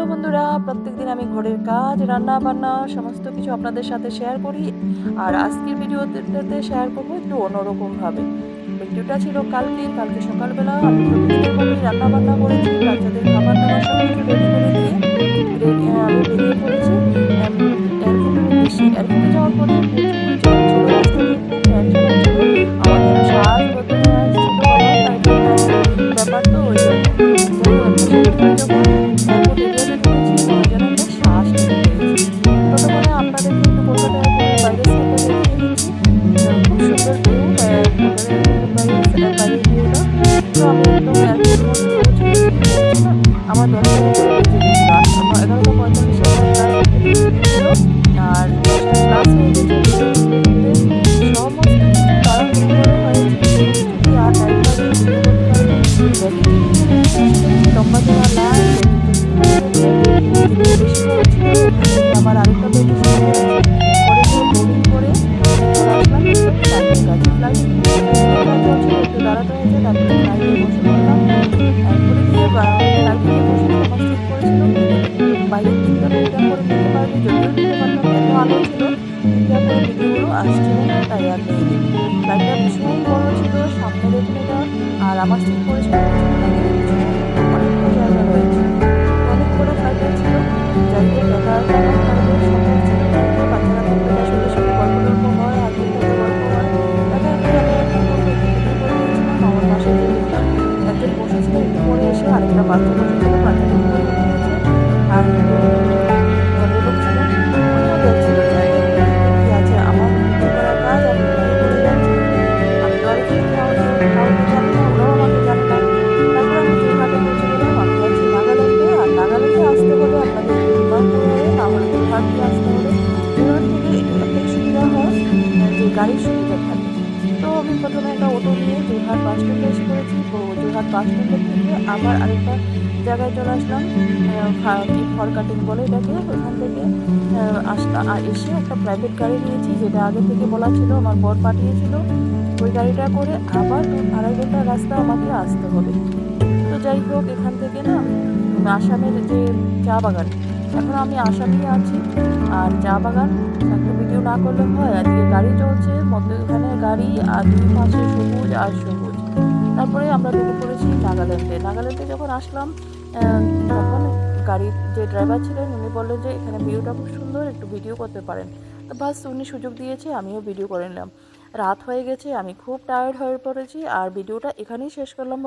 Hello বন্ধুরা, প্রত্যেকদিন আমি ঘরের কাজ, রান্না বান্না সমস্ত কিছু আপনাদের সাথে শেয়ার করি। আর আজকের ভিডিওতে শেয়ার করবো একটু অন্যরকমভাবে। ভিডিওটা ছিল কালকে সকালবেলা আমি প্রতিদিনের মতোই রান্না বান্না করেছি, বাচ্চাদের খাবার দাবার সব কিছু রেডি করে দিয়ে আমি বেরিয়ে পড়েছি এয়ারপোর্টে যাওয়ার পরে প্রচুর জ্যাম ছিল, রাস্তা দিয়ে খুব টেনশন হচ্ছিল। আমার যেন শ্বাস বন্ধ হয়ে আসছিল, বাবা ফ্লাইটের ব্যাপার তো ওই জন্য। যাই হোক, একটা সময় যখন এয়ারপোর্ট এরিয়াতে ঢুকেছি, মনে যেন একটা শ্বাস নিতে পেরেছি। ততক্ষণে আপনাদেরকে একটু কলকাতা এয়ারপোর্টের বাইরের সাইডটা দেখিয়ে দিচ্ছি। খুব সুন্দর ভিউ কলকাতা এয়ারপোর্টের বাইরের ভিউটা। তো আমি একদম এয়ারপোর্টের মধ্যে পৌঁছে গেছি। পৌঁছে না আমার 10টার উপরে বেজে গেছিলো, 11টা 45-এ আমার ফ্লাইট ছিল। আর 10টা প্লাস হয়ে গেছে। ভিডিও করতে সমস্ত কিছু তাড়াহুড়ো করে হয়েছে, কোনো কিছুতেই আর টাইম পাইনি, ভিডিও করতে পারিনি। ব্যাগের জন্য চলে এসেছি লম্বা চড়া লাইন, ব্যাগের জিনিস বেশি বড় ছিল। ওখান থেকে আবার আরেকটা ব্যাগ এক্সট্রা করেছি, করে নিয়ে বোর্ডিং করে চলে আসলাম একদম ফ্লাইটের কাছে। ফ্লাইটে কিন্তু টেস্টিংয়ের কাজ চলছিল, একটু দাঁড়াতে হয়েছে। তারপরে ফ্লাইটে বসে পড়লাম। এরপরে গিয়ে ফ্লাইটে গিয়ে বসে আমার সিট পড়েছিল, ভিতরে বাইরের দিকটা ঠিকঠাক করে নিতে পারিনি, যদিও নিতে পারতাম, এত আলো ছিল ঠিকঠাক করে ভিডিওগুলো আসছিল না, তাই আর নেইনি। ফ্লাইটটা ভীষণ বড় ছিল, সামনে দেখুন এটা, আর আমার সিট পড়েছিল পিছনের দিকে। পিছনে কিন্তু অনেকটা জায়গা রয়েছে, তো অনেক বড় ফ্লাইটটা ছিল। যাই হোক, একা একা আমার ফ্লাইটের সম্ভব ছিল না, এদিকে বাচ্চারা থাকলে তার সাথে সাথে গল্প টল্প হয়, হাজবেন্ড থাকলে গল্প হয়। একা একাই আমি একটা করবো, একটু ভিডিও করে নিয়েছিলাম। আমার পাশে যে একজন বসেছিল, একটু পরে এসে আরেকটা বাচ্চা বসেছিল, বাচ্চাটা উপরে উঠে গেছে। আর ভদ্রলোক ছিলেন, উনিও দেখছিল যে দেখতে দেখতে কি আছে, আমার ভিডিও করার কাজ আমি ভিডিও করে যাচ্ছি। আমি তো আর এখানে কাউকে জানি না, ওরাও আমাকে জানে না। তারপর আমি যোরহাটে পৌঁছে গেলাম। আমি যাচ্ছি নাগাল্যান্ডে, আর নাগাল্যান্ডে আসতে হলে আপনাদের বিমান করে না হলে যোরহাট দিয়ে আসতে হবে। যোরহাট থেকে একটাই সুবিধা হয়, যে গাড়ির সুবিধা থাকে। তো আমি প্রথমে একটা অটো নিয়ে যোরহাট বাস স্ট্যান্ডে এসে পড়েছি। যোরহাট বাস স্ট্যান্ডের থেকে আবার আরেকটা জায়গায় চলে আসলাম, কি ফর কাটিং বলে এটাকে। ওখান থেকে এসে একটা প্রাইভেট গাড়ি নিয়েছি, যেটা আগে থেকে বলা ছিল, আমার বর পাঠিয়েছিল। ওই গাড়িটা করে আবার 2-2.5 ঘন্টা রাস্তা আমাকে আসতে হবে। তো যাই হোক, এখান থেকে না আসামের যে চা বাগান, এখন আমি আসামেই আছি। আর চা বাগান একটা ভিডিও না করলে হয়, আজকে গাড়ি চলছে মধ্যখানে গাড়ি, আর দুই পাশে সবুজ আর সবুজ। তারপরে আমরা ঢুকে পড়েছি নাগাল্যান্ডে যখন আসলাম, তখন গাড়ির যে ড্রাইভার ছিলেন উনি বললেন যে এখানে ভিউটা খুব সুন্দর, একটু ভিডিও করতে পারেন। তো বাস উনি সুযোগ দিয়েছে, আমিও ভিডিও করে নিলাম। রাত হয়ে গেছে, আমি খুব টায়ার্ড হয়ে পড়েছি, আর ভিডিওটা এখানেই শেষ করলাম।